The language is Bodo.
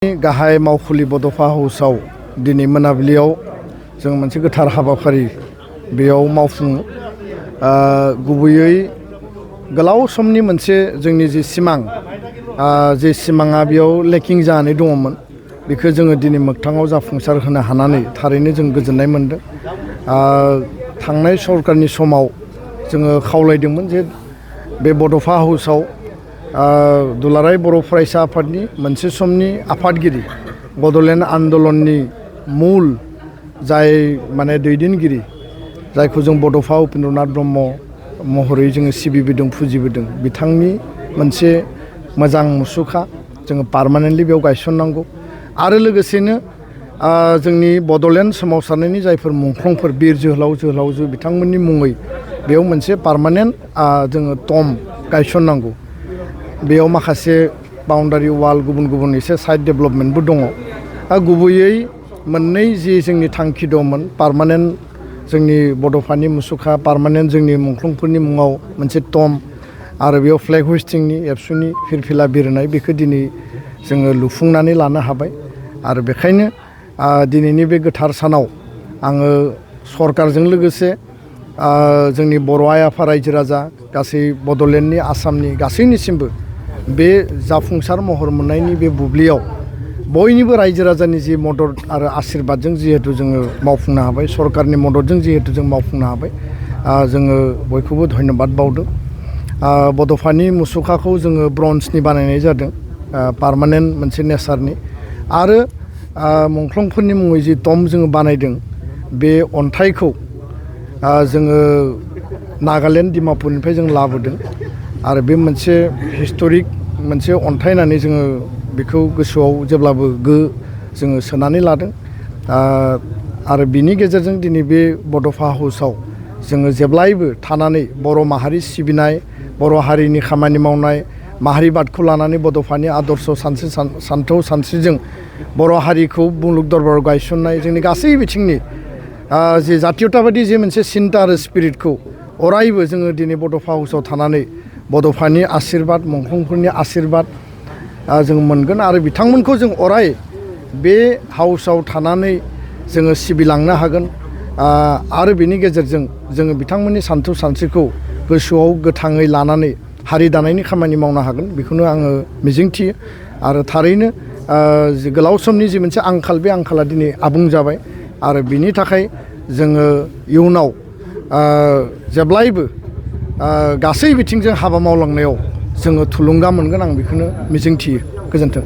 गाहाय मावखुलि बड'फा हाउसआव दिनै मोनाबिलियाव जों मोनसे गोथार हाबाफारि बेयाव मावफुङो। गुबैयै गोलाव समनि मोनसे जोंनि जि सिमां जे सिमाङा बेयाव लेकिं जानानै दङमोन बेखौ जोङो दिनै मोगथाङाव जाफुंसार होनो हानानै थारैनो जों गोजोननाय मोनदों। थांनाय सरकारनि समाव जोङो खावलायदोंमोन जे बे बड'फा हाउसआव दुलाराय बर' फरायसा आफादनि मोनसे समनि आफादगिरि बड'लेण्ड आन्दलननि मुल जाय माने दैदेनगिरि जायखौ जों बड'फा उपेन्द्रनाथ ब्रह्म महरै जोङो सिबिबोदों फुजिबोदों बिथांनि मोनसे मोजां मुसुखा जोङो पार्मानेन्टलि बेयाव गायसननांगौ आरो लोगोसेनो जोंनि बड'लेण्ड सोमावसारनायनि जायफोर मुंख्लंफोर बिर जोहोलाव जोहोलावजो बिथांमोननि मुङै बेयाव मोनसे पार्मानेन्ट जोङो टम्ब गायसननांगौ। बेयाव माखासे बाउन्डारि वाल गुबुन गुबुन एसे साइड डेभेलपमेन्टबो दङ। गुबैयै मोननै जि जोंनि थांखि दंमोन पार्मानेन्ट जोंनि बड'फानि मुसुखा पार्मानेन्ट जोंनि मुंख्लंफोरनि मुङाव मोनसे टम्ब आरो बेयाव फ्लेग हस्टिंनि एबसुनि फिरफिला बिरहोनाय बेखौ दिनै जोङो लुफुंनानै लानो हाबाय आरो बेखायनो दिनैनि बे गोथार सानाव आङो सरकारजों लोगोसे जोंनि बर' आइ आफा रायजो राजा गासै बड'लेण्डनि आसामनि गासैनिसिमबो बे जाफुंसार महर मोननायनि बे बुब्लियाव बयनिबो रायजो राजानि जि मदद आरो आशीर्बादजों जिहेतु जोङो मावफुंनो हाबाय सरकारनि मददजों जिहेतु जों मावफुंनो हाबाय जोङो बयखौबो धन्यबाद बावदों। बड'फानि मुसुखाखौ जोङो ब्रन्जनि बानायनाय जादों पार्मानेन्ट मोनसे नेचारनि आरो मुंख्लंफोरनि मुङै जि टम्ब जोङो बानायदों बे अन्थाइखौ जोङो नागालेण्ड डिमापुरनिफ्राय जों लाबोदों आरो बे मोनसे हिस्ट'रिक मोनसे अन्थाइ होननानै जोङो बेखौ गोसोआव जेब्लाबो जोङो सोनानै लादों आरो बिनि गेजेरजों दिनै बे बड'फा हाउसआव जोङो जेब्लायबो थानानै बर' माहारि सिबिनाय बर' हारिनि खामानि मावनाय माहारिबादखौ लानानै बड'फानि आदर्श सान्थौ सानस्रिजों बर' हारिखौ मुलुग दरबाराव गायसननाय जोंनि गासै बिथिंनि जे जातीयताबादि जे मोनसे सिन्ता आरो स्पिरिटखौ अरायबो जोङो दिनै बड'फा हाउसआव थानानै बड'फानि आशीर्बाद मुंख्लंफोरनि आशीर्बाद जों मोनगोन आरो बिथांमोनखौ जों अराय बे हाउसआव थानानै जोङो सिबिलांनो हागोन आरो बेनि गेजेरजों जोङो बिथांमोननि सान्थौ सानस्रिखौ गोसोआव गोथाङै लानानै हारि दानायनि खामानि मावनो हागोन बेखौनो आङो मिजिंथियो आरो थारैनो गोलाव समनि जि मोनसे आंखाल बे आंखाला दिनै आबुं जाबाय आरो बिनि थाखाय जोङो इयुनाव जेब्लायबो गासै बिथिंजों हाबा मावलांनायाव जोङो थुलुंगा मोनगोन आं बेखौनो मिजिंथियो। गोजोन्थों।